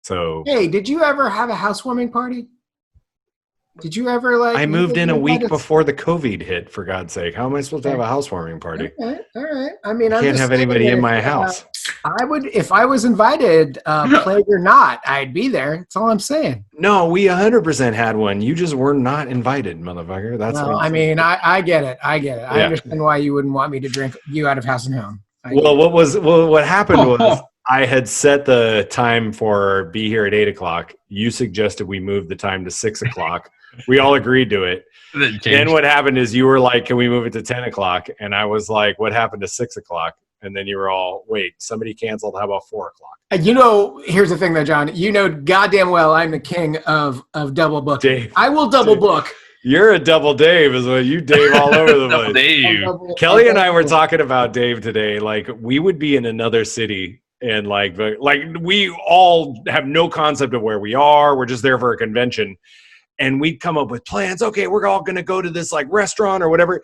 So, hey, did you ever have a housewarming party? Did you ever like? I moved in a week before the COVID hit. For God's sake, how am I supposed to have a housewarming party? All right. I mean, I can't have anybody in my house. I would, if I was invited, plague or not, I'd be there. That's all I'm saying. No, we 100% had one. You just were not invited, motherfucker. That's well, what I'm saying. I get it. I understand why you wouldn't want me to drink you out of house and home. What happened was I had set the time for be here at 8:00. You suggested we move the time to 6:00. We all agreed to it. Then what happened is you were like, "Can we move it to 10:00?" And I was like, "What happened to 6:00?" And then you were all, "Wait, somebody canceled. How about 4:00?" Here's the thing, though, John. Goddamn well, I'm the king of double book. Dave, I will double book. You're a double Dave, is what you Dave all over the place. Dave. Kelly and I were talking about Dave today. Like, we would be in another city. And like we all have no concept of where we are. We're just there for a convention. And we'd come up with plans. Okay, we're all going to go to this like restaurant or whatever.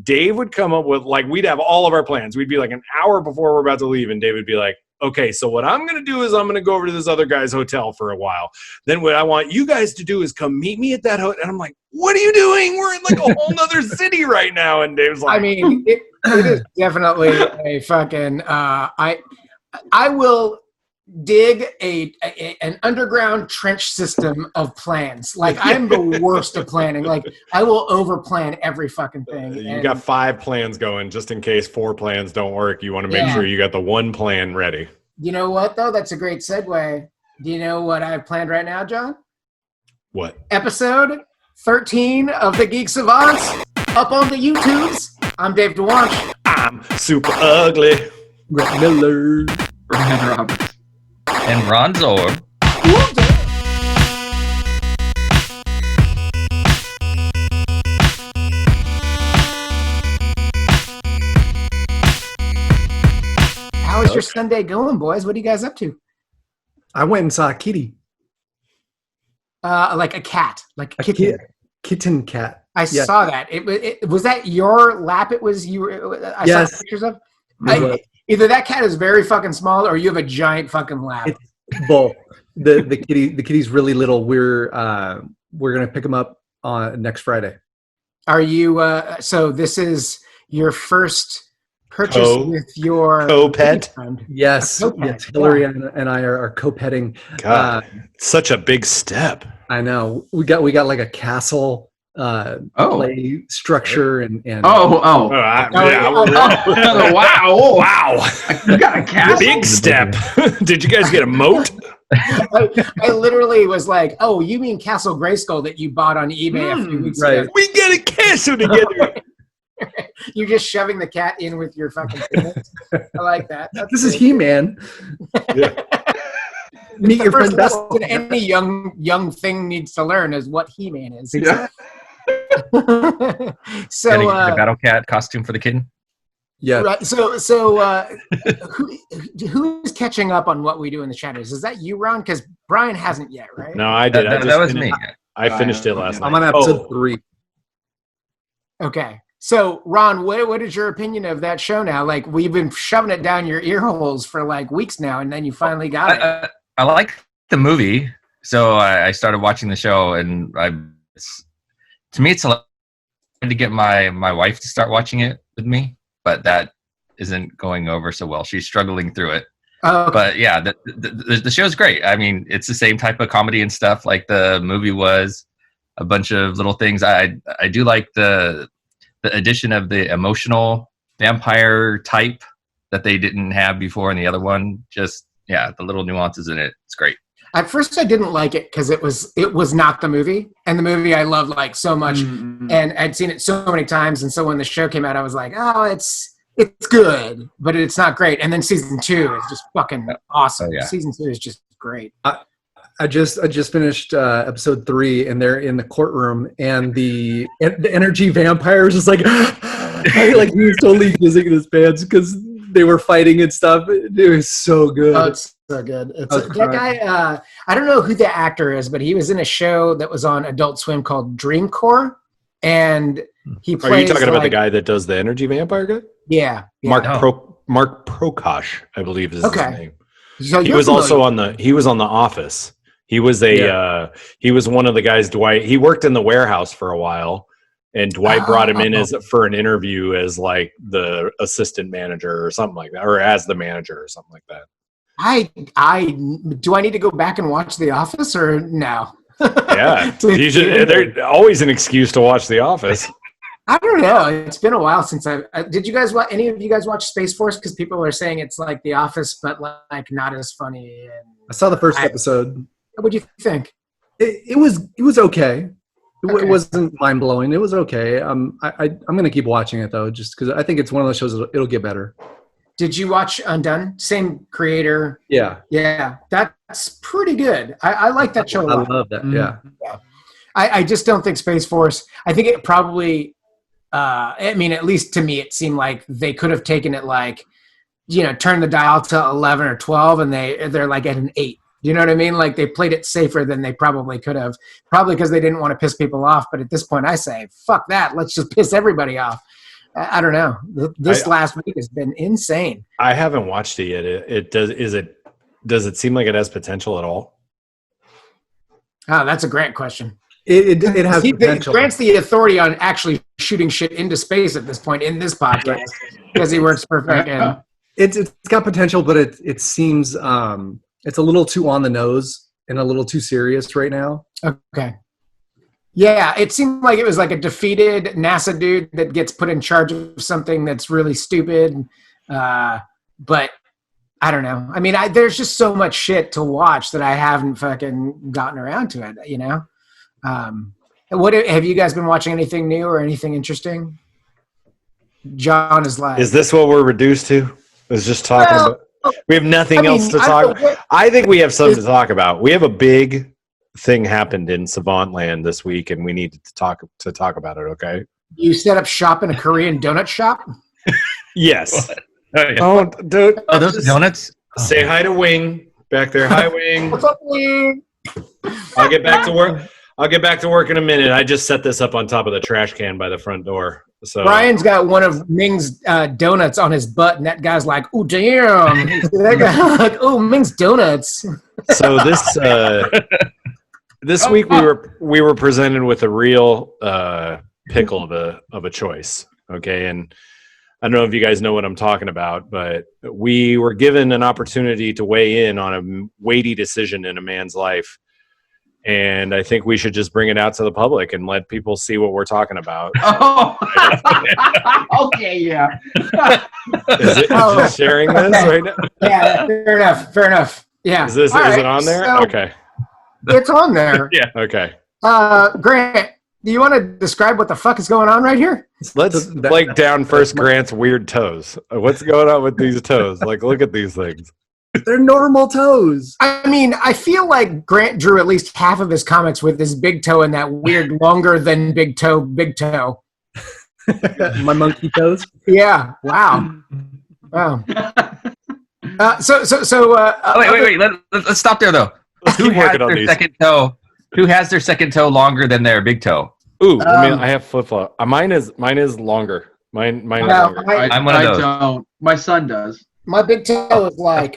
Dave would come up with we'd have all of our plans. We'd be like an hour before we're about to leave. And Dave would be like, okay, so what I'm going to do is I'm going to go over to this other guy's hotel for a while. Then what I want you guys to do is come meet me at that hotel. And I'm like, what are you doing? We're in like a whole nother city right now. And Dave's like, I mean, it is definitely a fucking, I will dig an underground trench system of plans. Like, I'm the worst at planning. Like, I will overplan every fucking thing. You got 5 plans going just in case 4 plans don't work. You want to make sure you got the one plan ready. You know what, though? That's a great segue. Do you know what I have planned right now, John? What? Episode 13 of the Geek Savants up on the YouTubes. I'm Dave DeWanch. I'm super ugly. Brett Miller. Brian Roberts. And Ron Zorb. How is your Sunday going, boys? What are you guys up to? I went and saw a kitty. Like a cat. Like a kitten. Kitten cat. I saw that. It was that your lap? It was you. I saw pictures of. Either that cat is very fucking small, or you have a giant fucking lap. It's both. The kitty's really little. We're gonna pick him up on next Friday. Are you? So this is your first purchase with your co-pet? Yes. Yes. Hillary and I are co-petting. God, such a big step. I know. We got like a castle play structure and wow. You got a castle? Big step. Did you guys get a moat? I literally was like, oh, you mean Castle Grayskull that you bought on eBay a few weeks ago? We get a castle together. You're just shoving the cat in with your fucking penis. I like that. This is He-Man. Yeah. Meet your friend Best any young thing needs to learn is what He-Man is. Yeah. So the battle cat costume for the kitten. Yeah. Right. So who's catching up on what we do in the shadows? Is that you, Ron? Because Brian hasn't yet, right? No, I did. That was me. I finished it last night. I'm on episode 3. Okay. So, Ron, what is your opinion of that show now? Like, we've been shoving it down your ear holes for like weeks now, and then you finally got it. I like the movie, so I started watching the show, and to me, it's a lot to get my wife to start watching it with me, but that isn't going over so well. She's struggling through it. Okay. But yeah, the show's great. I mean, it's the same type of comedy and stuff like the movie was. A bunch of little things. I do like the addition of the emotional vampire type that they didn't have before in the other one. Just the little nuances in it. It's great. At first, I didn't like it because it was not the movie, and the movie I loved like so much, and I'd seen it so many times, and so when the show came out, I was like, oh, it's good, but it's not great. And then season 2 is just fucking awesome. Oh, yeah. Season 2 is just great. I just finished episode 3, and they're in the courtroom, and the energy vampires is like, like he was totally jizzing in his pants because they were fighting and stuff. It was so good. Oh, it's so good. That guy, I don't know who the actor is, but he was in a show that was on Adult Swim called Dreamcore, and he plays. Are you talking about the guy that does the energy vampire guy? Yeah. Mark Prokosh, I believe is his name. So He you're was also familiar. he was on The Office. He was he was one of the guys. Dwight. He worked in the warehouse for a while, and Dwight brought him in Oh. as for an interview as like the assistant manager or something like that, or as the manager or something like that. I do I need to go back and watch The Office or no? Yeah, there's always an excuse to watch The Office. I don't know. It's been a while since did you guys any of you guys watch Space Force? Because people are saying it's like The Office, but like not as funny. And I saw the first episode. what do you think? It was okay. Okay. It wasn't mind blowing. It was okay. I'm gonna keep watching it though, just because I think it's one of those shows it'll get better. Did you watch Undone? Same creator. Yeah, Yeah, that's pretty good. I like that show a I lot. love that. Yeah, I just don't think Space Force. I think it probably. I mean, at least to me, it seemed like they could have taken it like, turn the dial to 11 or 12, and they're like at an 8. You know what I mean? Like they played it safer than they probably could have. Probably because they didn't want to piss people off. But at this point, I say, fuck that. Let's just piss everybody off. I don't know. This last week has been insane. I haven't watched it yet. Does it seem like it has potential at all? Oh, that's a Grant question. it has potential. Grant's the authority on actually shooting shit into space at this point in this podcast because he works for fucking. It's got potential, but it seems it's a little too on the nose and a little too serious right now. Okay. Yeah, it seemed like it was like a defeated NASA dude that gets put in charge of something that's really stupid. But I don't know. I mean, there's just so much shit to watch that I haven't fucking gotten around to it, What have you guys been watching anything new or anything interesting? John is like, Is this what we're reduced to? Is just talking about? We have nothing else to talk about. I think we have something to talk about. We have a big thing happened in Savant Land this week, and we need to talk about it. Okay. You set up shop in a Korean donut shop? Yes. Oh, yeah. Don't. Oh, those donuts. Say hi to Wing back there. Hi, Wing. What's up, Wing? I'll get back to work. I'll get back to work in a minute. I just set this up on top of the trash can by the front door. So Brian's got one of Ming's donuts on his butt, and that guy's like, "Oh damn!" That guy like, "Oh, Ming's donuts." So this week we were presented with a real pickle of a choice. Okay, and I don't know if you guys know what I'm talking about, but we were given an opportunity to weigh in on a weighty decision in a man's life. And I think we should just bring it out to the public and let people see what we're talking about. Oh, okay, yeah. Is it sharing this right now? Yeah, fair enough. Yeah. Is it on there? So Okay. it's on there. Yeah. Okay. Grant, do you want to describe what the fuck is going on right here? Let's break down first Grant's weird toes. What's going on with these toes? Like, look at these things. They're normal toes. I mean, I feel like Grant drew at least half of his comics with his big toe and that weird longer than big toe. My monkey toes. Yeah. Wow. Wow. Wait. Let's stop there though. Let's keep working on these. Second toe? Who has their second toe longer than their big toe? Ooh, I have flip flop. Mine is longer. Mine is longer. I'm one of those. I don't. My son does. My big toe is like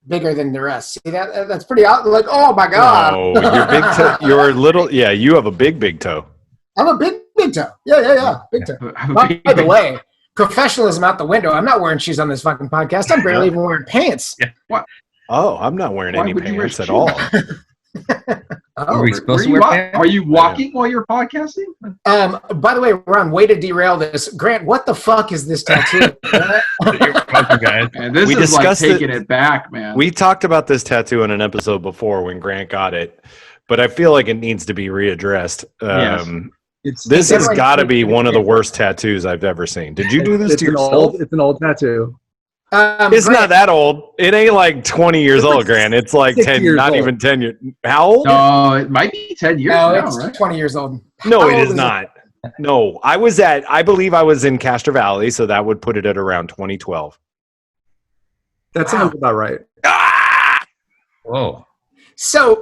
bigger than the rest. See that? That's pretty odd. Like, oh my god. Oh, your big toe. You're little. Yeah, you have a big toe. I'm a big toe. Yeah. Big toe. By the way, professionalism out the window. I'm not wearing shoes on this fucking podcast. I'm barely even wearing pants. Yeah. What? Oh, I'm not wearing any would you wear pants at shoes? all. Are we supposed to Were wear you pants? Are you walking while you're podcasting? By the way, we're on way to derail this. Grant, what the fuck is this tattoo? You're welcome, guys. And this We is like discussed taking it back, man. We talked about this tattoo in an episode before when Grant got it, but I feel like it needs to be readdressed. This has got to be one of the worst tattoos I've ever seen. Did you do this to yourself? It's an old tattoo. It's Grant, not that old. It ain't like 20 years old, Grant. It's like 6 10, years not old. even 10 years. How old? No, it might be 10 years No, now, it's right? 20 years old. No, How it old is is not. No, I believe I was in Castro Valley, so that would put it at around 2012. That sounds about right. Ah! Whoa. So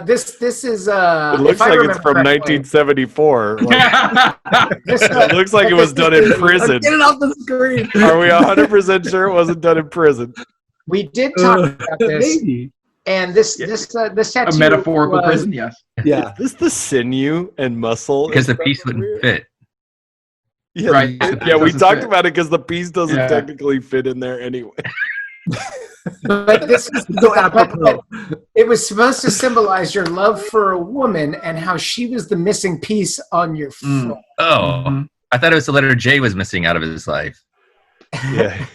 this is It looks like it's from 1974. Like, it looks like it was done in prison. Get it off the screen. Are we 100% sure it wasn't done in prison? We did talk about this, Maybe. and this tattoo. A metaphorical was- prison, yes. Yeah. Is this the sinew and muscle? Because the and piece stuff wouldn't weird? fit. Yeah, Right. yeah, we Doesn't talked fit. about it because the piece doesn't Yeah. technically fit in there anyway. But this is So apropos. it was supposed to symbolize your love for a woman and how she was the missing piece on your Mm. foot. Oh, Mhm. I thought it was the letter J was missing out of his life. Yeah.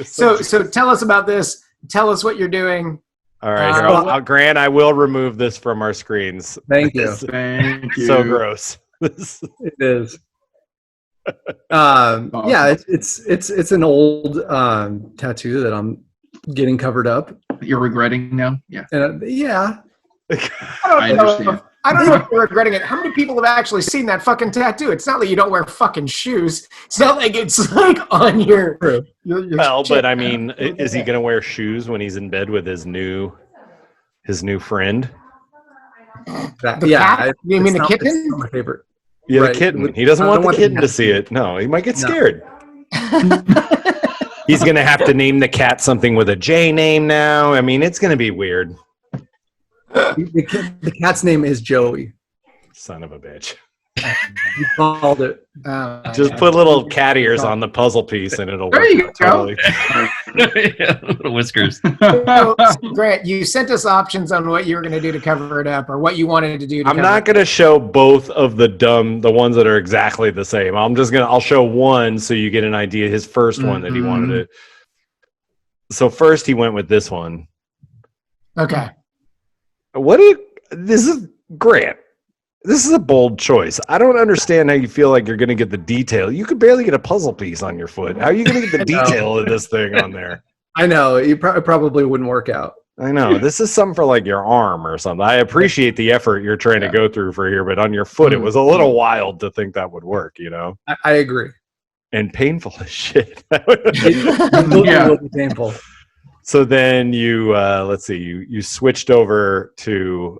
So tell us about this. Tell us what you're doing. All right, here, Grant, I will remove this from our screens. Thank you. This is Thank you. so gross. It is. Yeah, it's an old tattoo that I'm getting covered up. You're regretting now? Yeah. And yeah, I understand. I don't know if you're regretting it. How many people have actually seen that fucking tattoo? It's not like you don't wear fucking shoes. It's not like it's like on your Well, shit. but I mean, is he going to wear shoes when he's in bed with his new friend? The cat? You mean the kitten? It's not my favorite. Yeah, Right. the kitten. He doesn't I want don't the want the kitten to cat. see it. No, he might get No. scared. He's going to have to name the cat something with a J name now. I mean, it's going to be weird. The cat's name is Joey. Son of a bitch. You called it. Just put little cat ears on the puzzle piece and it'll There work you out go. totally. Yeah, little whiskers. So, Grant, you sent us options on what you were going to do to cover it up, or what you wanted to do. I'm not going to show both of the ones that are exactly the same. I'll show one so you get an idea. His first one that he wanted it. So first he went with this one. Okay. This is Grant. This is a bold choice. I don't understand how you feel like you're going to get the detail. You could barely get a puzzle piece on your foot. How are you going to get the detail of this thing on there? I know. It probably wouldn't work out. I know. This is something for like your arm or something. I appreciate the effort you're trying to go through for here, but on your foot, it was a little wild to think that would work, you know? I agree. And painful as shit. It will be painful. So then you let's see, you switched over to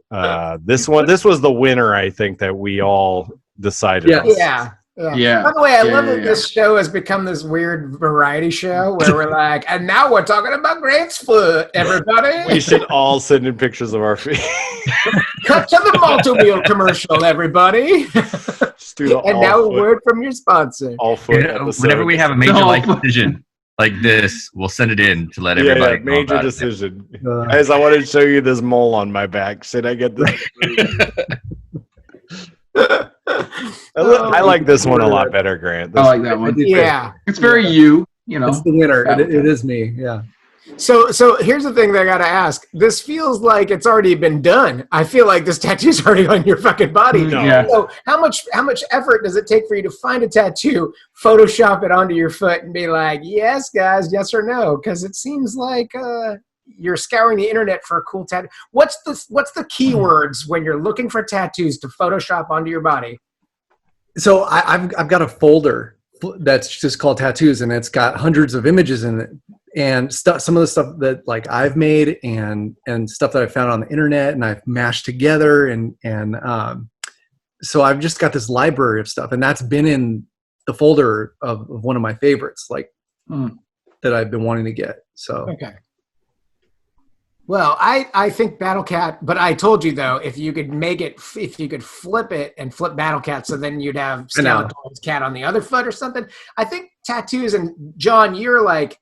this one. This was the winner, I think, that we all decided on. Yeah. Yeah. By the way, I love that this show has become this weird variety show where we're like, and now we're talking about Grant's foot, everybody. We should all send in pictures of our feet. Cut to the multi-wheel commercial, everybody. Just do the And all now a foot- word from your sponsor. all foot You know, episode. whenever we have a major No. life decision like this, we'll send it in to let everybody know major about it. decision. Guys, I want to show you this mole on my back. Should I get this? I like this one a lot better, Grant. I like that one. Yeah. It's very you know. It's the winner. It is me. Yeah. So here's the thing that I gotta ask. This feels like it's already been done. I feel like this tattoo's already on your fucking body. No. Yeah. So how much effort does it take for you to find a tattoo, Photoshop it onto your foot, and be like, yes, guys, yes or no? Because it seems like you're scouring the internet for a cool tattoo. What's the keywords when you're looking for tattoos to Photoshop onto your body? So I've got a folder that's just called tattoos, and it's got hundreds of images in it, and some of the stuff that like I've made and stuff that I found on the internet and I've mashed together, and so I've just got this library of stuff, and that's been in the folder of one of my favorites, like that I've been wanting to get. So Okay. Well, I think Battle Cat, but I told you though, if you could flip it and flip Battle Cat, so then you'd have Skeletor's cat on the other foot or something. I think tattoos, and John, you're like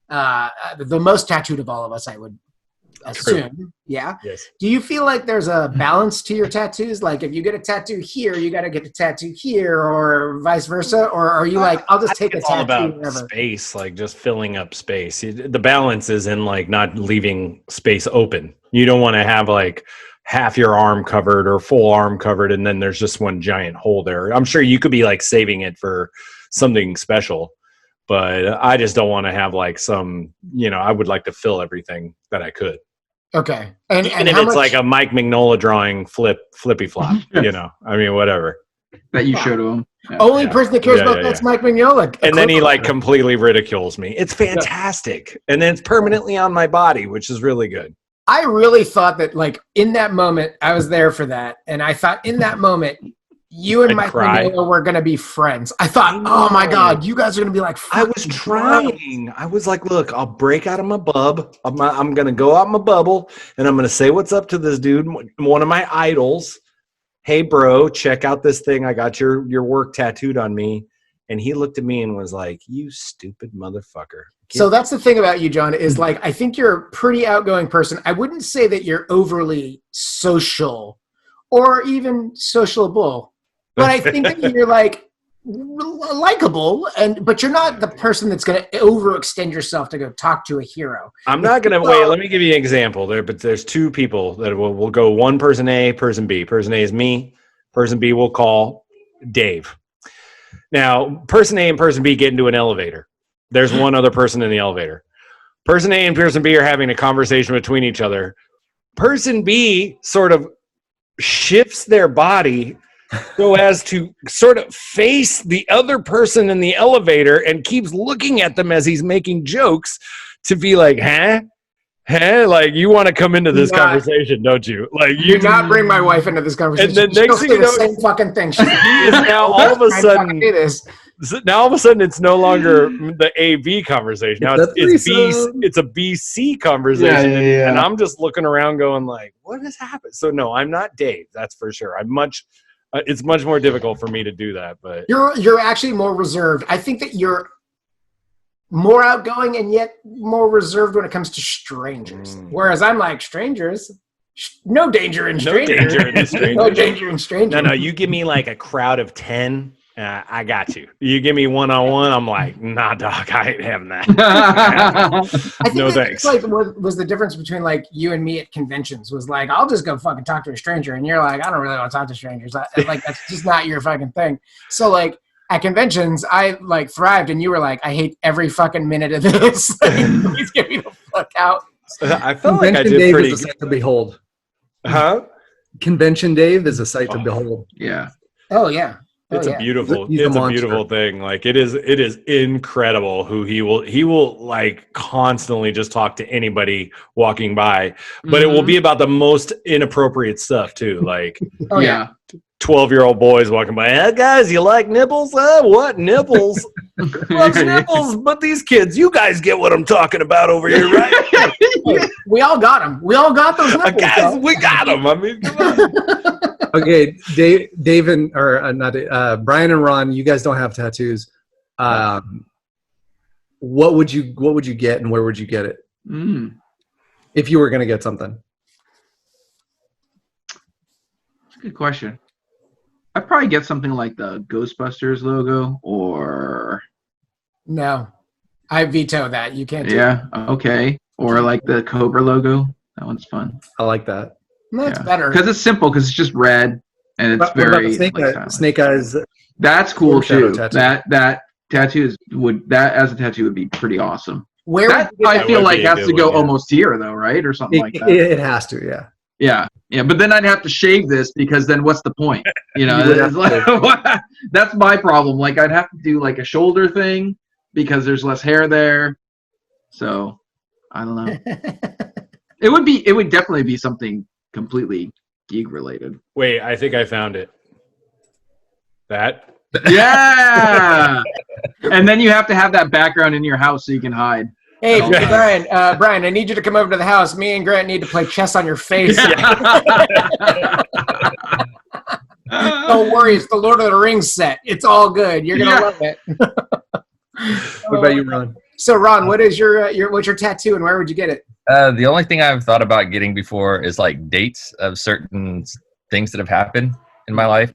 the most tattooed of all of us, I would assume. Yeah. Yes. Do you feel like there's a balance to your tattoos? Like if you get a tattoo here, you got to get a tattoo here, or vice versa? Or are you like, I'll just take a It's all tattoo about wherever? space, like just filling up space. The balance is in like not leaving space open. You don't want to have like half your arm covered or full arm covered, and then there's just one giant hole there. I'm sure you could be like saving it for something special, but I just don't want to have like some, I would like to fill everything that I could. Okay. And Even if how it's much- like a Mike Mignola drawing flippy flop, I mean, whatever. That you show to him. Yeah. only person that cares about that's Mike Mignola. And then he like completely ridicules me. It's fantastic. And then it's permanently on my body, which is really good. I really thought that like in that moment, I was there for that. And I thought in that moment, you and I'd Mike cry. Mignola were going to be friends. I thought, I oh my know. God, you guys are going to be like I was fucking bros. trying. I was like, look, I'll break out of my bub. I'm going to go out my bubble and I'm going to say what's up to this dude, one of my idols. Hey, bro, check out this thing. I got your work tattooed on me. And he looked at me and was like, you stupid motherfucker. So that's the thing about you, John, is like, I think you're a pretty outgoing person. I wouldn't say that you're overly social or even sociable, but I think that you're like likable, but you're not the person that's going to overextend yourself to go talk to a hero. I'm not going to wait. Let me give you an example there, but there's two people that will go one person A, person B. Person A is me. Person B will call Dave. Now, person A and person B get into an elevator. There's one other person in the elevator. Person A and person B are having a conversation between each other. Person B sort of shifts their body so as to sort of face the other person in the elevator and keeps looking at them as he's making jokes to be like, huh? Like, you want to come into this conversation, don't you? Like, you do not bring my wife into this conversation. And then next thing you know, the same fucking thing. He is now all of a sudden. Now all of a sudden, it's no longer the AV conversation. Now it's a BC conversation, Yeah. and I'm just looking around, going like, "What has happened?" So no, I'm not Dave. That's for sure. It's much more difficult for me to do that. But you're actually more reserved. I think that you're more outgoing and yet more reserved when it comes to strangers. Whereas I'm like, strangers, no danger in strangers. No danger in the strangers. No danger in strangers. No. You give me like a crowd of 10. I got you. You give me one-on-one, I'm like, nah, dog, I ain't having that. I think no that's thanks. like what was the difference between like you and me at conventions was like, I'll just go fucking talk to a stranger, and you're like, I don't really want to talk to strangers. Like that's just not your fucking thing. So like at conventions, I like thrived, and you were like, I hate every fucking minute of this. Please get me the fuck out. I felt like I Convention did Dave pretty is a sight to behold. Huh? Convention Dave is a sight to behold. Yeah. Oh yeah. It's a beautiful thing. Like it is incredible who he will like constantly just talk to anybody walking by, but it will be about the most inappropriate stuff too. Like 12-year-old boys walking by. Hey guys, you like nipples? What nipples? Loves nipples, but these kids, you guys get what I'm talking about over here, right? Hey, we all got them. We all got those nipples. Guys, we got them. I mean, come on. Okay, Dave and Brian and Ron, you guys don't have tattoos. What would you get, and where would you get it if you were going to get something? That's a good question. I'd probably get something like the Ghostbusters logo, or no, I veto that. You can't. Do okay, or like the Cobra logo. That one's fun. I like that. That's better because it's simple. Because it's just red and it's very snake eyes. That's cool too. Tattoo. That tattoo as a tattoo would be pretty awesome. Where that I feel like has to go almost here though, right, or something like that. It has to, yeah. Yeah. But then I'd have to shave this because then what's the point? You know, that's my problem. Like I'd have to do like a shoulder thing because there's less hair there. So I don't know. It would definitely be something completely geek related. Wait, I think I found it. That? Yeah. And then you have to have that background in your house so you can hide. Hey, Brian, I need you to come over to the house. Me and Grant need to play chess on your face. Don't worry, it's the Lord of the Rings set. It's all good. You're gonna love it. What about you, Ron? So, Ron, what is what's your tattoo, and where would you get it? The only thing I've thought about getting before is like dates of certain things that have happened in my life,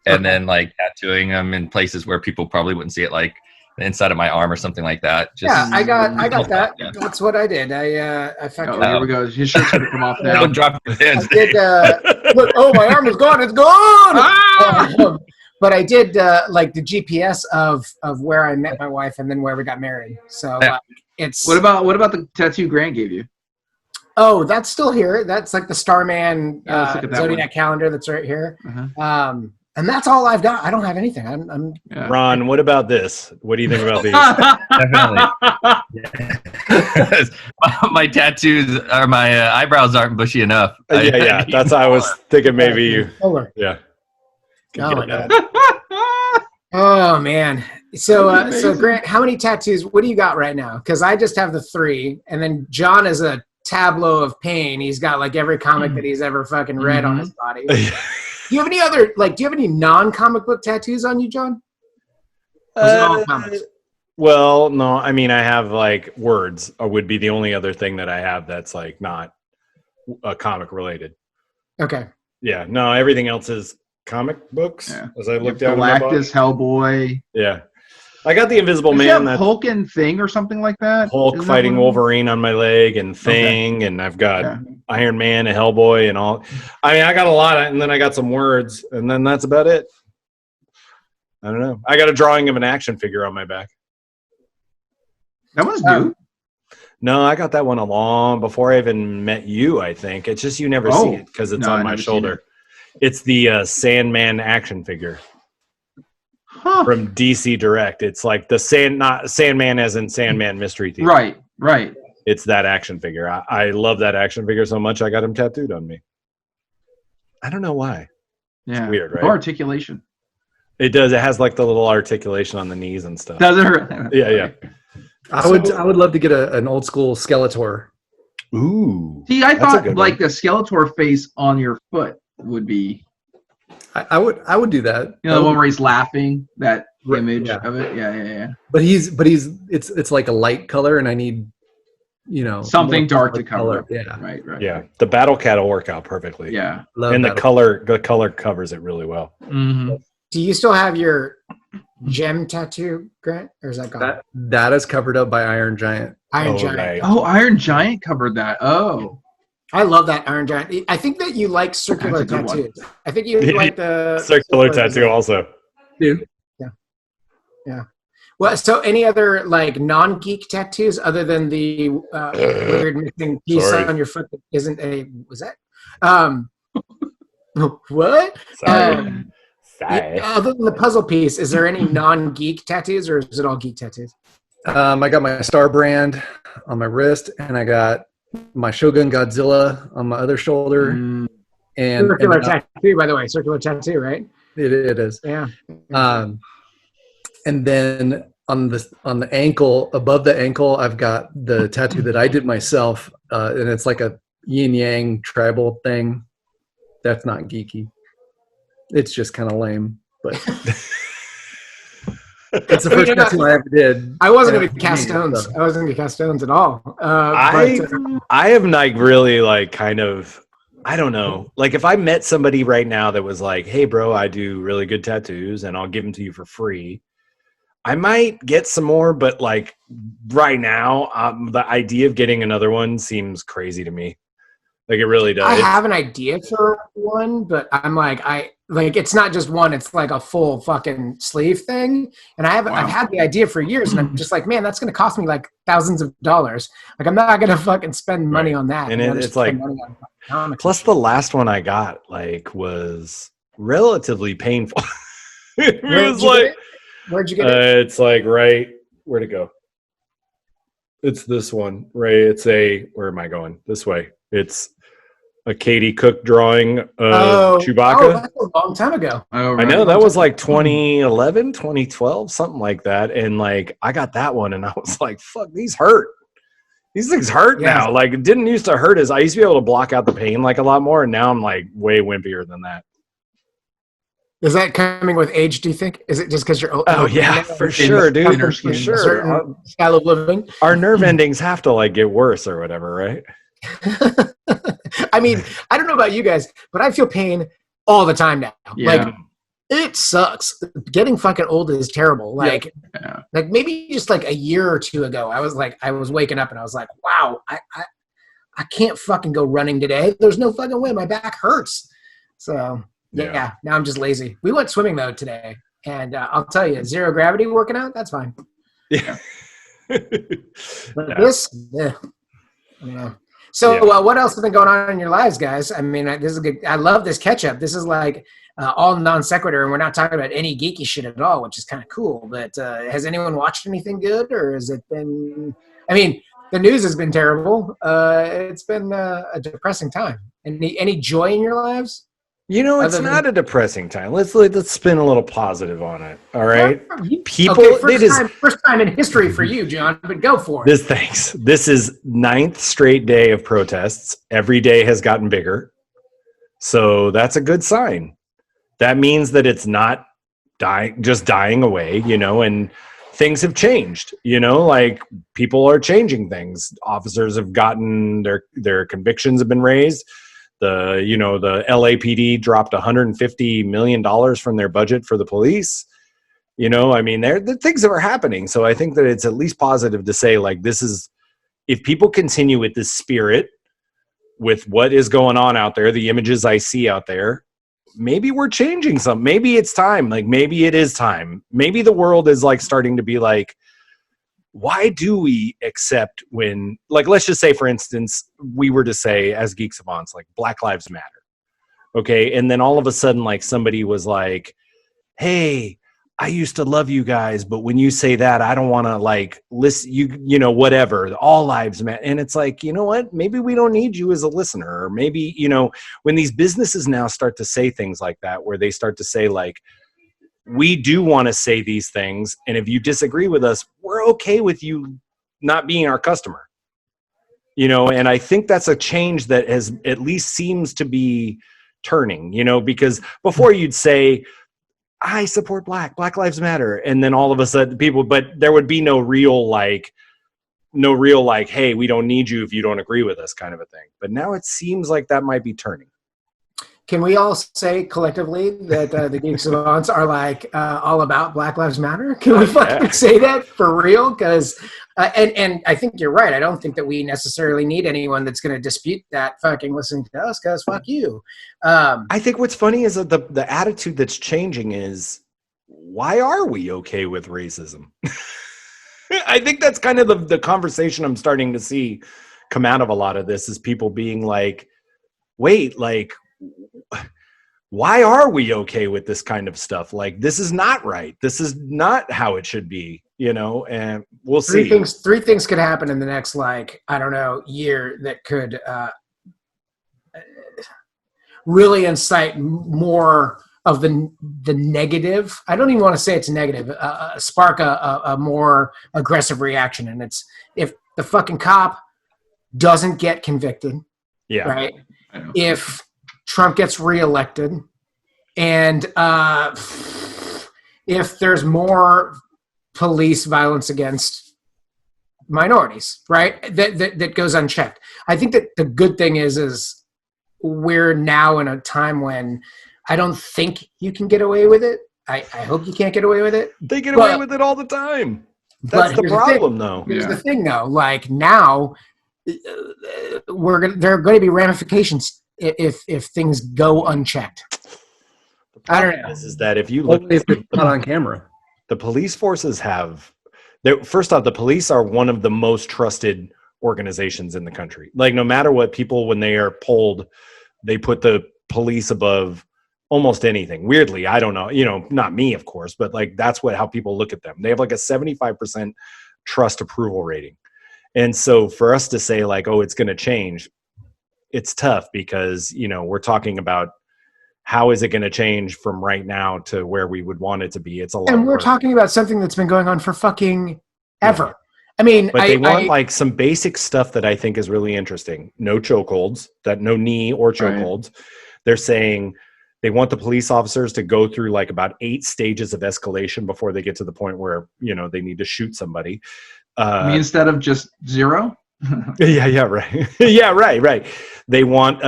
and then like tattooing them in places where people probably wouldn't see it, like the inside of my arm or something like that. I got that. Yeah. That's what I did. I fucking. Here we go. His shirt's gonna come off now. Don't drop your hands. I did. Look, my arm is gone. It's gone. But I did like the GPS of where I met my wife and then where we got married. So it's. What about the tattoo Grant gave you? Oh, that's still here. That's like the Starman Zodiac one. calendar that's right here. And that's all I've got. I don't have anything. I'm Ron, what about this? What do you think about these? Definitely. My tattoos or my eyebrows aren't bushy enough. Yeah. That's how I was thinking maybe you. Yeah. Oh my God. Oh man. So That'd be so amazing. Grant, how many tattoos? What do you got right now? Because I just have the 3, and then John is a tableau of pain. He's got like every comic that he's ever fucking read on his body. Do you have any other do you have any non-comic book tattoos on you, John? Or is it all comics? Well, no, I mean, I have like words would be the only other thing that I have that's like not comic related. Okay. Yeah, no, everything else is comic books. Yeah. As I look down at my body. Galactus, Hellboy. Yeah, I got the Invisible Does he Man. have That's Hulk and Thing or something like that? Hulk Isn't that fighting one of them? Wolverine on my leg, and Thing, and I've got Yeah. Iron Man and Hellboy and all. I mean, I got a lot, and then I got some words, and then that's about it. I don't know. I got a drawing of an action figure on my back. That one's new. No, I got that one long before I even met you, I think. It's just you never see it because it's No, on I've my never seen shoulder. It's the Sandman action figure Huh. from DC Direct. It's like the not Sandman as in Sandman Mystery Theater. Right, right. It's that action figure. I love that action figure so much I got him tattooed on me. I don't know why. Yeah. weird, right? No articulation. It does. It has like the little articulation on the knees and stuff. Does it really? Yeah, yeah. I would love to get an old school Skeletor. Ooh. See, I That's a thought good like one. the Skeletor face on your foot would be, I would do that. you know, the one where he's laughing. That Right, image yeah. of it. Yeah. But it's like a light color, and I need, Something more dark to solid cover color. up. Yeah, Right. Yeah. The Battle Cat will work out perfectly. Yeah. love And that. the color covers it really well. Mm-hmm. Do you still have your gem tattoo, Grant? Or is that gone? That is covered up by Iron Giant. Iron Oh, Giant. right. Oh, Iron Giant covered that. Oh. I love that Iron Giant. I think that you like circular That's a good one. tattoos. I think you like the Circular tattoo also. Dude, Well, so any other like non-geek tattoos other than the weird missing piece Sorry. on your foot that isn't a was that? What? Sorry. Sorry. Other than the puzzle piece, is there any non-geek tattoos, or is it all geek tattoos? I got my Star brand on my wrist, and I got my Shogun Godzilla on my other shoulder. Mm, And Circular tattoo, by the way, circular tattoo, right? it is. Yeah. And then on the ankle, above the ankle, I've got the tattoo that I did myself, and it's like a yin yang tribal thing. That's not geeky. It's just kind of lame, but it's the first tattoo I ever did. I wasn't Yeah, going to cast me, stones. so. I wasn't going to cast stones at all. I have like really like kind of, I don't know. Like if I met somebody right now that was like, hey bro, I do really good tattoos and I'll give them to you for free, I might get some more, but like right now, the idea of getting another one seems crazy to me. Like it really does. I have an idea for one, but I'm like, it's not just one, it's like a full fucking sleeve thing. And I've had the idea for years, and I'm just like, man, that's going to cost me like thousands of dollars. Like I'm not going to fucking spend money on that. And I'd rather it's spend like, money on comics. plus the last one I got like was relatively painful. It was like, Where'd you get it? it's like right, where'd it go? It's this one, right? It's where am I going? This way. It's a Katie Cook drawing of Chewbacca. Oh, that's a long time ago. oh, I right. know that was like 2011, 2012, something like that. And like I got that one and I was like, fuck, these hurt. These things hurt Yeah. now. Like it didn't used to hurt as I used to be able to block out the pain like a lot more. And now I'm like way wimpier than that. Is that coming with age, do you think? Is it just because you're old? Oh yeah, for sure, dude. thinner For skin. sure. Certain style of living. Our nerve endings have to like get worse or whatever, right? I mean, I don't know about you guys, but I feel pain all the time now. Yeah. Like it sucks. Getting fucking old is terrible. Like, Yeah. like maybe just like a year or two ago, I was waking up and I was like, wow, I can't fucking go running today. There's no fucking way. My back hurts. So yeah, now I'm just lazy. We went swimming though today, and I'll tell you, zero gravity working out, that's fine. Yeah. But this, yeah. So what else has been going on in your lives, guys? I mean, this is good. I love this catch up. This is like all non sequitur, and we're not talking about any geeky shit at all, which is kind of cool. But has anyone watched anything good, or has it been? I mean, the news has been terrible. It's been a depressing time. Any joy in your lives? You know, it's Other than- not a depressing time. Let's spin a little positive on it. All right, people. Okay, it is first time in history for you, John. But go for it. this. Thanks. This is 9th straight day of protests. Every day has gotten bigger, so that's a good sign. That means that it's not dying away. You know, and things have changed. You know, like people are changing things. Officers have gotten their convictions have been raised. The LAPD dropped $150 million from their budget for the police. You know, I mean, the things that are happening. So I think that it's at least positive to say, like, this is, if people continue with this spirit, with what is going on out there, the images I see out there, maybe we're changing something. Maybe it's time. Like, maybe it is time. Maybe the world is like starting to be like, why do we accept when, like, let's just say, for instance, we were to say as Geek Savants, like, Black Lives Matter. Okay. And then all of a sudden, like, somebody was like, hey, I used to love you guys, but when you say that, I don't want to, like, listen, you know, whatever, all lives matter. And it's like, you know what, maybe we don't need you as a listener. Or maybe, you know, when these businesses now start to say things like that, where they start to say, like, we do want to say these things, and if you disagree with us, we're okay with you not being our customer. You know, and I think that's a change that has at least seems to be turning, you know, because before you'd say, I support Black Lives Matter, and then all of a sudden but there would be no real like, hey, we don't need you if you don't agree with us kind of a thing. But now it seems like that might be turning. Can we all say collectively that the Geek Savants are like all about Black Lives Matter? Can we fucking say that for real? Because and I think you're right. I don't think that we necessarily need anyone that's going to dispute that fucking listening to us. Because fuck you. I think what's funny is that the attitude that's changing is, why are we okay with racism? I think that's kind of the conversation I'm starting to see come out of a lot of this, is people being like, wait, like, why are we okay with this kind of stuff? Like, this is not right. This is not how it should be, you know, and we'll see. Three things could happen in the next, like, I don't know, year that could really incite more of the negative. I don't even want to say it's negative, spark a more aggressive reaction. And it's if the fucking cop doesn't get convicted, yeah, right? If Trump gets reelected, and if there's more police violence against minorities, right, that goes unchecked. I think that the good thing is we're now in a time when I don't think you can get away with it. I hope you can't get away with it. They get away with it all the time. That's the problem, though. Here's the thing, though. Like, now, there are going to be ramifications if things go unchecked. I don't know. Is that if you look, Only if it's not on camera. The police forces first off, the police are one of the most trusted organizations in the country. Like, no matter what, people, when they are polled, they put the police above almost anything. Weirdly, I don't know, you know, not me, of course, but like, that's how people look at them. They have like a 75% trust approval rating. And so for us to say, like, oh, it's going to change, it's tough, because, you know, we're talking about how is it going to change from right now to where we would want it to be. It's a lot. And we're talking about something that's been going on for fucking ever. Yeah. I mean, but they want like some basic stuff that I think is really interesting. No chokeholds, no knee or chokeholds. Right. They're saying they want the police officers to go through like about 8 stages of escalation before they get to the point where, you know, they need to shoot somebody. Instead of just 0? Yeah, right. Yeah, right. They want,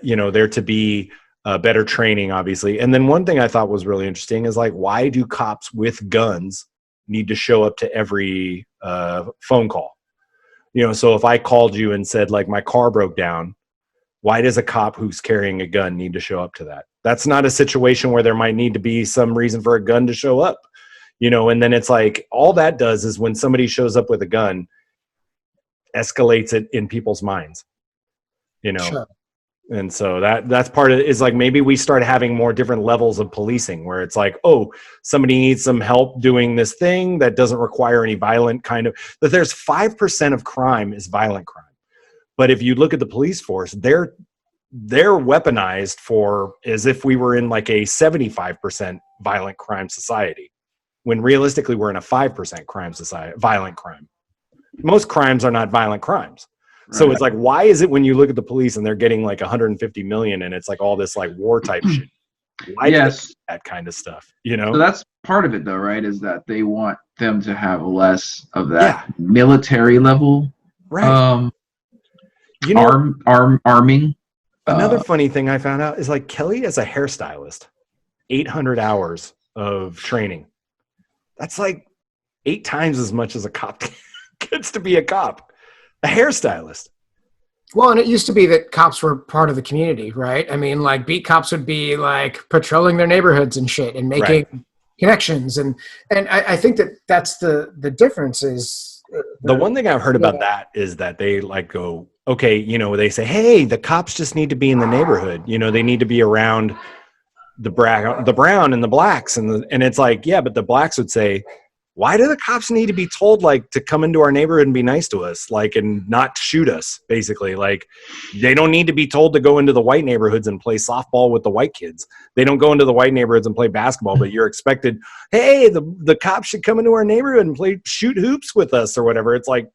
you know, there to be better training, obviously. And then one thing I thought was really interesting is, like, why do cops with guns need to show up to every phone call? You know, so if I called you and said, like, my car broke down, why does a cop who's carrying a gun need to show up to that? That's not a situation where there might need to be some reason for a gun to show up, you know. And then it's like, all that does is when somebody shows up with a gun, escalates it in people's minds, you know. Sure. And so that's part of it, is like, maybe we start having more different levels of policing where it's like, oh, somebody needs some help doing this thing that doesn't require any violent kind of, that there's 5% of crime is violent crime. But if you look at the police force, they're they're weaponized for as if we were in like a 75% violent crime society, when realistically we're in a 5% crime society, violent crime. Most crimes are not violent crimes. So it's like, why is it when you look at the police and they're getting like 150 million and it's like all this like war type shit? Why do they do that kind of stuff? You know? So that's part of it though, right? Is that they want them to have less of that military level, right? You know, arming. Another funny thing I found out is like Kelly as a hairstylist, 800 hours of training. That's like 8 times as much as a cop gets to be a cop. A hairstylist. Well, and it used to be that cops were part of the community, right? I mean, like beat cops would be like patrolling their neighborhoods and shit and making connections. And I think that's the difference is. The one thing I've heard about that is that they like go, okay, you know, they say, hey, the cops just need to be in the neighborhood. You know, they need to be around the brown and the blacks. And it's like, yeah, but the blacks would say, why do the cops need to be told like to come into our neighborhood and be nice to us, like, and not shoot us, basically? Like, they don't need to be told to go into the white neighborhoods and play softball with the white kids. They don't go into the white neighborhoods and play basketball, but you're expected, hey, the cops should come into our neighborhood and shoot hoops with us or whatever. It's like,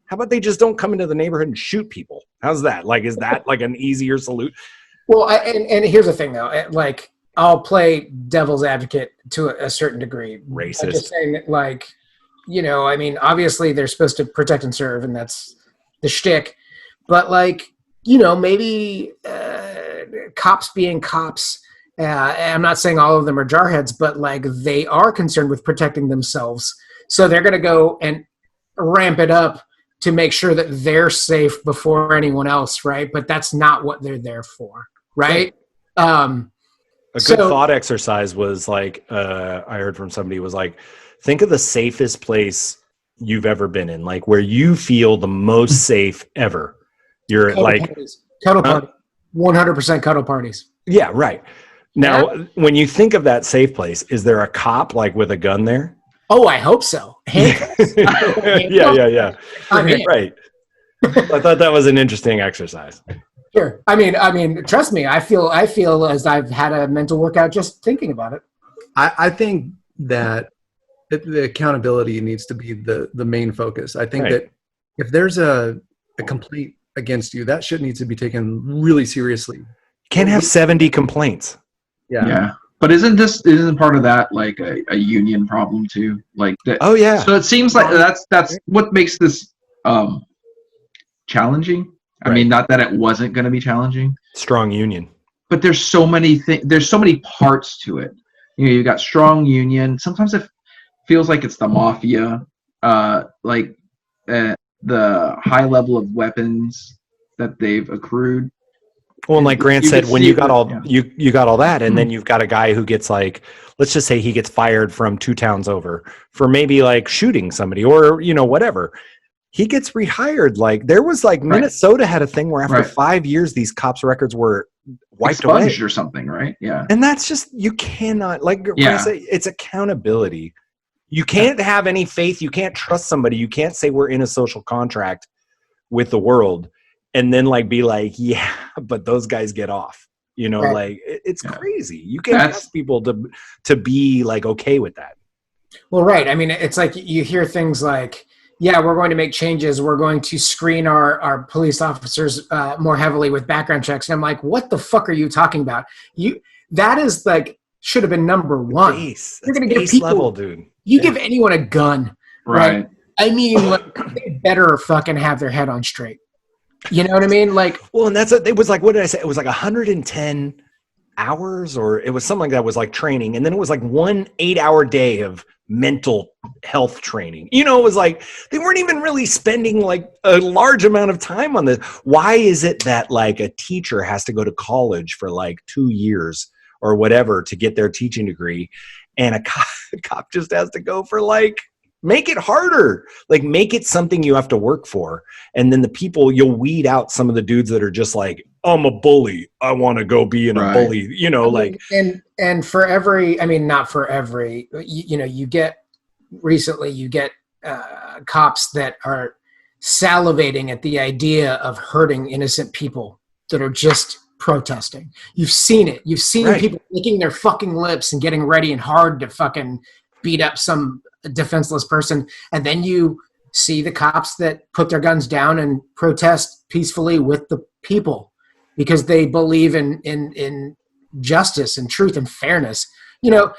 how about they just don't come into the neighborhood and shoot people? How's that? Like, is that like an easier solution? Well, and here's the thing though, like, I'll play devil's advocate to a certain degree. Racist. I'm just saying that, like, you know, I mean, obviously they're supposed to protect and serve, and that's the shtick. But, like, you know, maybe cops being cops, I'm not saying all of them are jarheads, but, like, they are concerned with protecting themselves. So they're going to go and ramp it up to make sure that they're safe before anyone else, right? But that's not what they're there for, right? A good thought exercise was like, I heard from somebody was like, think of the safest place you've ever been in, like where you feel the most safe ever. You're cuddle party, 100% cuddle parties. Yeah, right. Now, when you think of that safe place, is there a cop like with a gun there? Oh, I hope so. Yeah. I mean, right. I thought that was an interesting exercise. Sure. I mean, trust me. I feel as I've had a mental workout just thinking about it. I think that the accountability needs to be the main focus. I think that if there's a complaint against you, that shit needs to be taken really seriously. You can't have 70 complaints. Yeah. But isn't part of that like a union problem too? Like that. Oh yeah. So it seems like that's what makes this challenging. I mean, not that it wasn't going to be challenging. Strong union. But there's so many things. There's so many parts to it. You know, you got strong union. Sometimes it feels like it's the mafia. The high level of weapons that they've accrued. Well, and like Grant said, when you got all you got all that, and then you've got a guy who gets like, let's just say he gets fired from 2 towns over for maybe like shooting somebody or you know whatever. He gets rehired. Like there was like Minnesota had a thing where after 5 years, these cops' records were wiped away or something, right? Yeah. And that's just, you cannot, like Grant said, it's accountability. You can't have any faith. You can't trust somebody. You can't say we're in a social contract with the world and then like be like, yeah, but those guys get off. You know, like it's crazy. You can't ask people to be like okay with that. Well, right. I mean, it's like you hear things like, yeah, we're going to make changes. We're going to screen our police officers more heavily with background checks. And I'm like, what the fuck are you talking about? That is like, should have been number one. You're going to give people, level, dude. You give anyone a gun. Right. I mean, like, they better fucking have their head on straight. You know what I mean? Like, well, and it was like, what did I say? It was like 110 hours or it was something like that was like training. And then it was like 1 8-hour day of mental health training. You know, it was like they weren't even really spending like a large amount of time on this. Why is it that like a teacher has to go to college for like 2 years or whatever to get their teaching degree and a cop just has to go for like, make it harder, like make it something you have to work for. And then the people, you'll weed out some of the dudes that are just like, I'm a bully, I want to go be a bully, you know, like. And for every, I mean, not for every, you know, you get cops that are salivating at the idea of hurting innocent people that are just protesting. You've seen it. You've seen Right. people licking their fucking lips and getting ready and hard to fucking beat up some defenseless person. And then you see the cops that put their guns down and protest peacefully with the people because they believe in justice and truth and fairness. You know,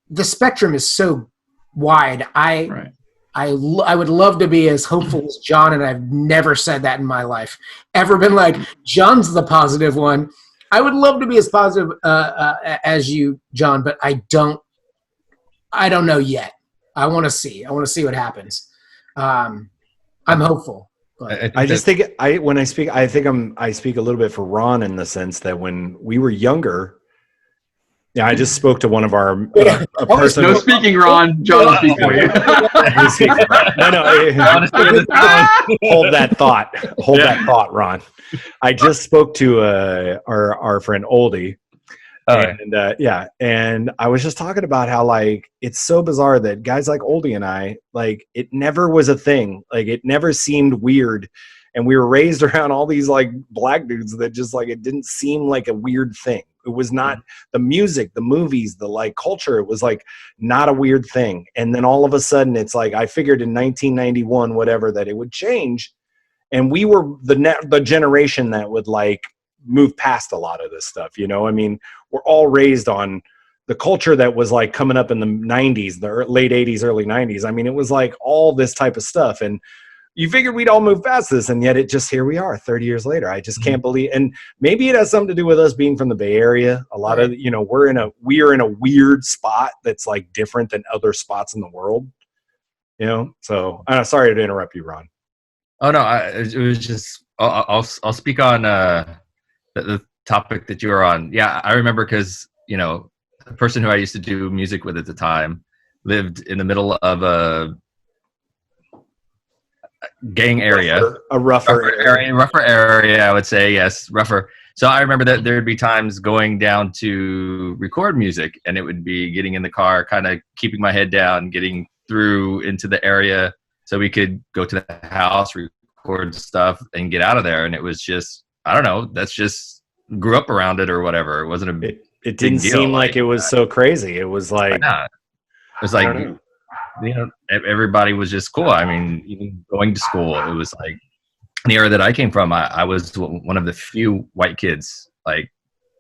the spectrum is so wide. Right. I would love to be as hopeful as John, and I've never said that in my life. Ever been like, John's the positive one. I would love to be as positive as you, John, but I don't know yet. I want to see what happens. I'm hopeful. But. I just think when I speak, I speak a little bit for Ron in the sense that when we were younger, I just spoke to one of our a person. No speaking, Ron. John will speak for you. Hold that thought. Hold that thought, Ron. I just spoke to our friend Oldie. And I was just talking about how like it's so bizarre that guys like Oldie and I, like, it never was a thing. Like, it never seemed weird, and we were raised around all these like black dudes that just like it didn't seem like a weird thing. It was not the music, the movies, the like culture. It was like not a weird thing. And then all of a sudden, it's like I figured in 1991, whatever, that it would change, and we were the generation that would like move past a lot of this stuff. You know, I mean, we're all raised on the culture that was like coming up in the 90s, the late 80s, early 90s. I mean, it was like all this type of stuff. And you figured we'd all move past this. And yet here we are 30 years later. I just can't believe. And maybe it has something to do with us being from the Bay Area. A lot of, you know, we are in a weird spot that's like different than other spots in the world, you know? So sorry to interrupt you, Ron. Oh no, it was just, I'll speak on, the topic that you were on. Yeah, I remember because, you know, the person who I used to do music with at the time lived in the middle of a gang area. Rougher area, I would say. Yes, rougher. So I remember that there'd be times going down to record music, and it would be getting in the car, kind of keeping my head down, getting through into the area so we could go to the house, record stuff, and get out of there. And it was just, I don't know, that's just grew up around it or whatever. It wasn't it didn't seem like it was so crazy. It was like, it was like, you know, everybody was just cool. I mean, even going to school, it was like in the era that I came from, I was one of the few white kids. Like,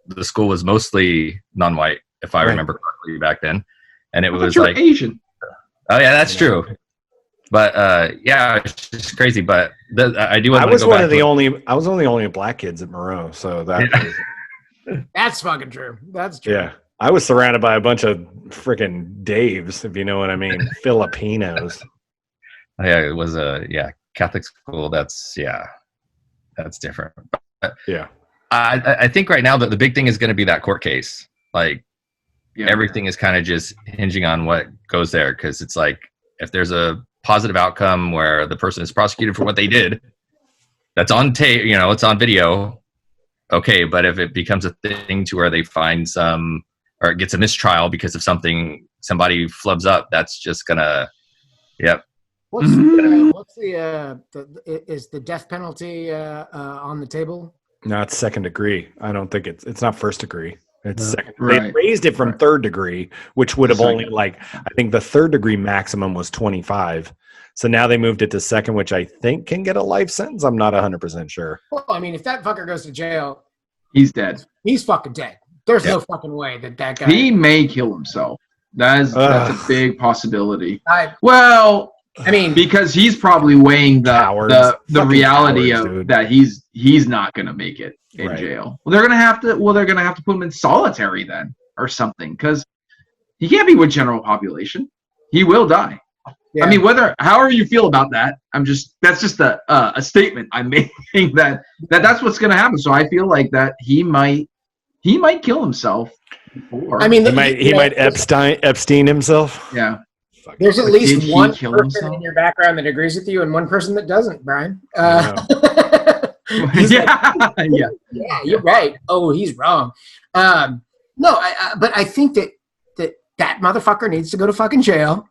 the school was mostly non-white, if I remember correctly back then. And it was like Asian. Oh yeah, that's true. But yeah, it's just crazy. But I do. I was one of the only black kids at Moreau, so that That's fucking true. That's true. Yeah, I was surrounded by a bunch of freaking Daves, if you know what I mean, Filipinos. Yeah, it was a Catholic school. That's different. But yeah, I think right now that the big thing is going to be that court case. Like, everything is kind of just hinging on what goes there, because it's like if there's a positive outcome where the person is prosecuted for what they did, that's on tape, you know, it's on video. Okay, but if it becomes a thing to where they find or it gets a mistrial because of somebody flubs up, that's just gonna, What's the is the death penalty on the table? No, it's second degree. I don't think it's not first degree. It's second. Right. They raised it from third degree, which would have only I think the third degree maximum was 25. So now they moved it to second, which I think can get a life sentence. I'm not 100% sure. Well, I mean, if that fucker goes to jail, he's dead. He's fucking dead. There's no fucking way that guy. He may kill himself. That's a big possibility. I mean, because he's probably weighing the reality of that he's not going to make it in jail. Well, they're going to have to put him in solitary then or something, because he can't be with general population. He will die. Yeah. I mean, however you feel about that, that's just a statement I'm making that's what's going to happen. So I feel like that he might kill himself. I mean, he might Epstein himself. Yeah. There's at least one person in your background that agrees with you and one person that doesn't, Brian. Yeah, you're right. Oh, he's wrong. But I think that motherfucker needs to go to fucking jail.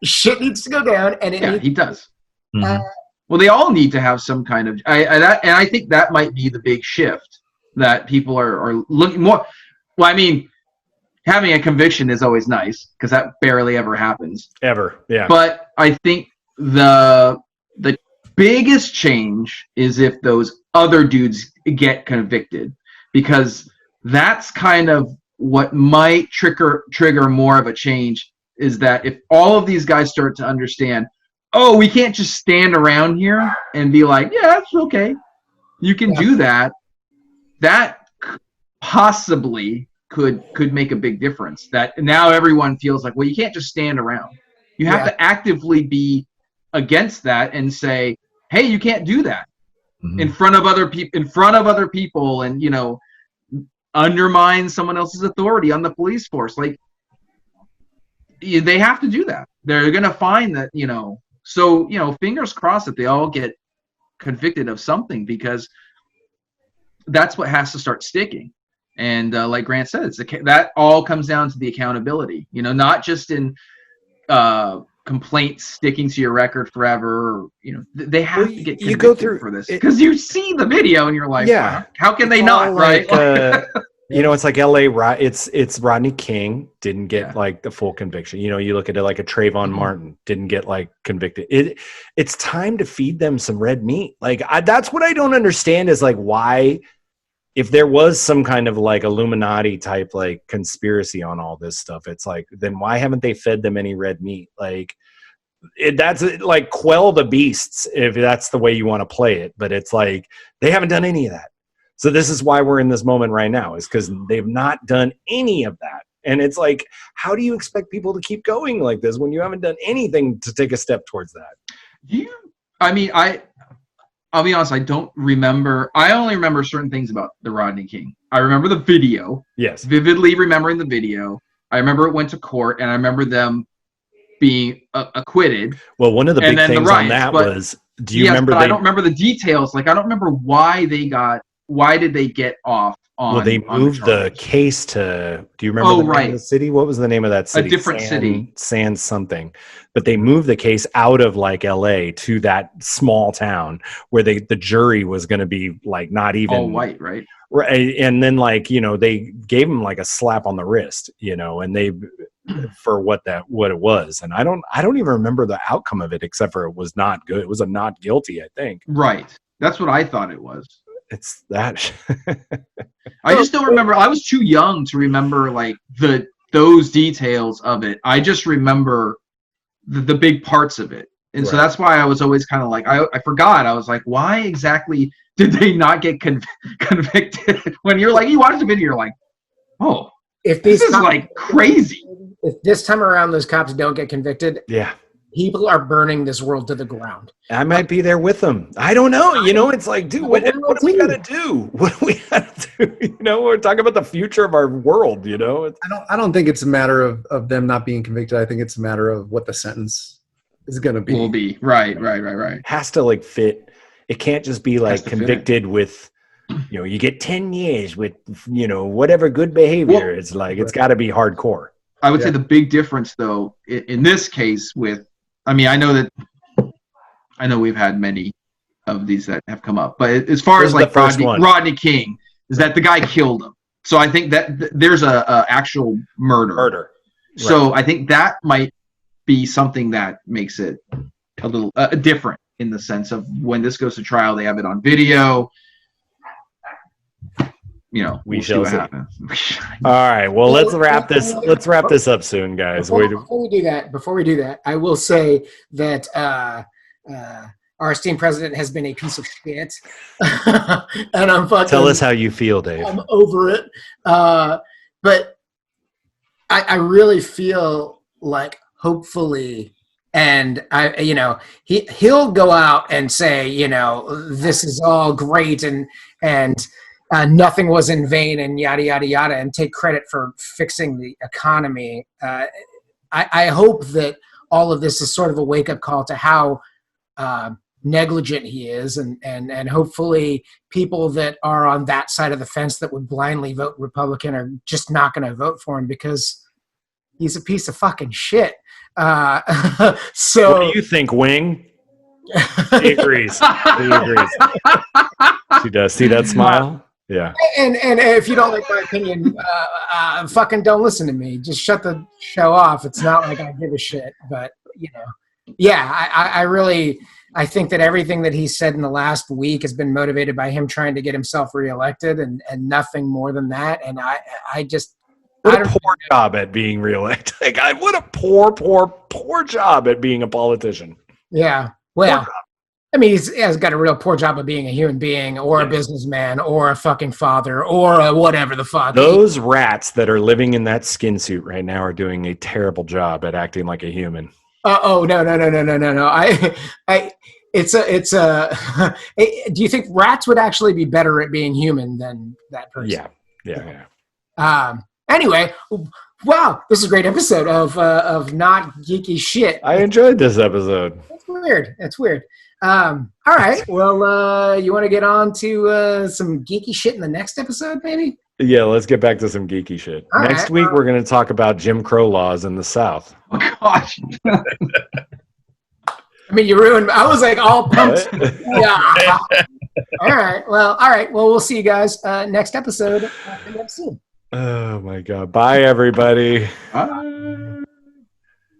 Shit needs to go down, and he does. Well, they all need to have some kind of. I think that might be the big shift that people are looking more. Well, I mean, having a conviction is always nice because that barely ever happens. Ever, yeah. But I think the biggest change is if those other dudes get convicted, because that's kind of what might trigger more of a change, is that if all of these guys start to understand, oh, we can't just stand around here and be like, yeah, that's okay. You can do that. That possibly could make a big difference. That now everyone feels like, well, you can't just stand around. You have to actively be against that and say, hey, you can't do that in front of other people, and undermine someone else's authority on the police force. Like, they have to do that. They're going to find that, so, fingers crossed that they all get convicted of something, because that's what has to start sticking. And like Grant said, that all comes down to the accountability, not just in complaints sticking to your record forever. They have to get convicted for this, because you see the video and you're like, wow, how can they not, like, right? It's like LA, it's Rodney King didn't get like the full conviction. You look at it like a Trayvon Martin didn't get like convicted. It's time to feed them some red meat. Like, that's what I don't understand, is like, why, if there was some kind of like Illuminati type like conspiracy on all this stuff, it's like, then why haven't they fed them any red meat? Like, that's like, quell the beasts if that's the way you want to play it. But it's like, they haven't done any of that. So this is why we're in this moment right now, is because they've not done any of that. And it's like, how do you expect people to keep going like this when you haven't done anything to take a step towards that? I'll be honest, I don't remember. I only remember certain things about the Rodney King. I remember the video. Yes. Vividly remembering the video. I remember it went to court, and I remember them being acquitted. Well, one of the big things on that was, do you remember? I don't remember the details. Like, I don't remember why did they get off on. Well, they moved the case to, do you remember the name of the city? What was the name of that city? A different city. San something. But they moved the case out of like LA to that small town where the jury was going to be like not even all white, right? Right. And then like, they gave him like a slap on the wrist, and they, for what it was. And I don't even remember the outcome of it, except for it was not good. It was a not guilty, I think. Right. That's what I thought it was. It's that. I just don't remember. I was too young to remember like those details of it. I just remember the big parts of it. And so that's why I was always kind of like, I forgot. I was like, why exactly did they not get convicted? When you're like, you watch the video, you're like, oh, if this is like crazy. If this time around those cops don't get convicted, yeah, people are burning this world to the ground. I might be there with them. I don't know. It's like, dude, what do we got to do? What do we got to do? We're talking about the future of our world, I don't think it's a matter of them not being convicted. I think it's a matter of what the sentence is going to be. Will be. Right. Has to like fit. It can't just be like convicted with, you get 10 years with, whatever good behavior. Well, it's like, it's got to be hardcore. I would say the big difference though, in this case I know we've had many of these that have come up, but as far as like Rodney King, is that the guy killed him. So I think that there's a actual murder. Right. So I think that might be something that makes it a little different, in the sense of when this goes to trial, they have it on video. We shall see what happens. All right. Well, let's wrap this up soon, guys. Before we do that, I will say that our esteemed president has been a piece of shit, and I'm fucking. Tell us how you feel, Dave. I'm over it, but I really feel like, hopefully, and he'll go out and say, this is all great and nothing was in vain and yada, yada, yada, and take credit for fixing the economy. I hope that all of this is sort of a wake-up call to how negligent he is, and hopefully people that are on that side of the fence that would blindly vote Republican are just not going to vote for him, because he's a piece of fucking shit. So what do you think, Wing? He agrees. She does. See that smile? Yeah. And if you don't like my opinion, fucking don't listen to me. Just shut the show off. It's not like I give a shit. But yeah, I really think that everything that he said in the last week has been motivated by him trying to get himself reelected, and nothing more than that. And I just. What a poor job at being reelected. Like, what a poor job at being a politician. Yeah. Well, I mean, he has got a real poor job of being a human being or a businessman or a fucking father or a whatever the fuck. Those rats that are living in that skin suit right now are doing a terrible job at acting like a human. Oh, no. Do you think rats would actually be better at being human than that person? Yeah. Anyway, wow, this is a great episode of not geeky shit. I enjoyed this episode. It's weird. All right. Well, you want to get on to some geeky shit in the next episode, maybe? Yeah, let's get back to some geeky shit. All Next week, we're going to talk about Jim Crow laws in the South. Oh gosh. I mean, you ruined. I was like all pumped. Yeah. All right. Well, we'll see you guys next episode. Next soon. Oh my God. Bye, everybody. Bye.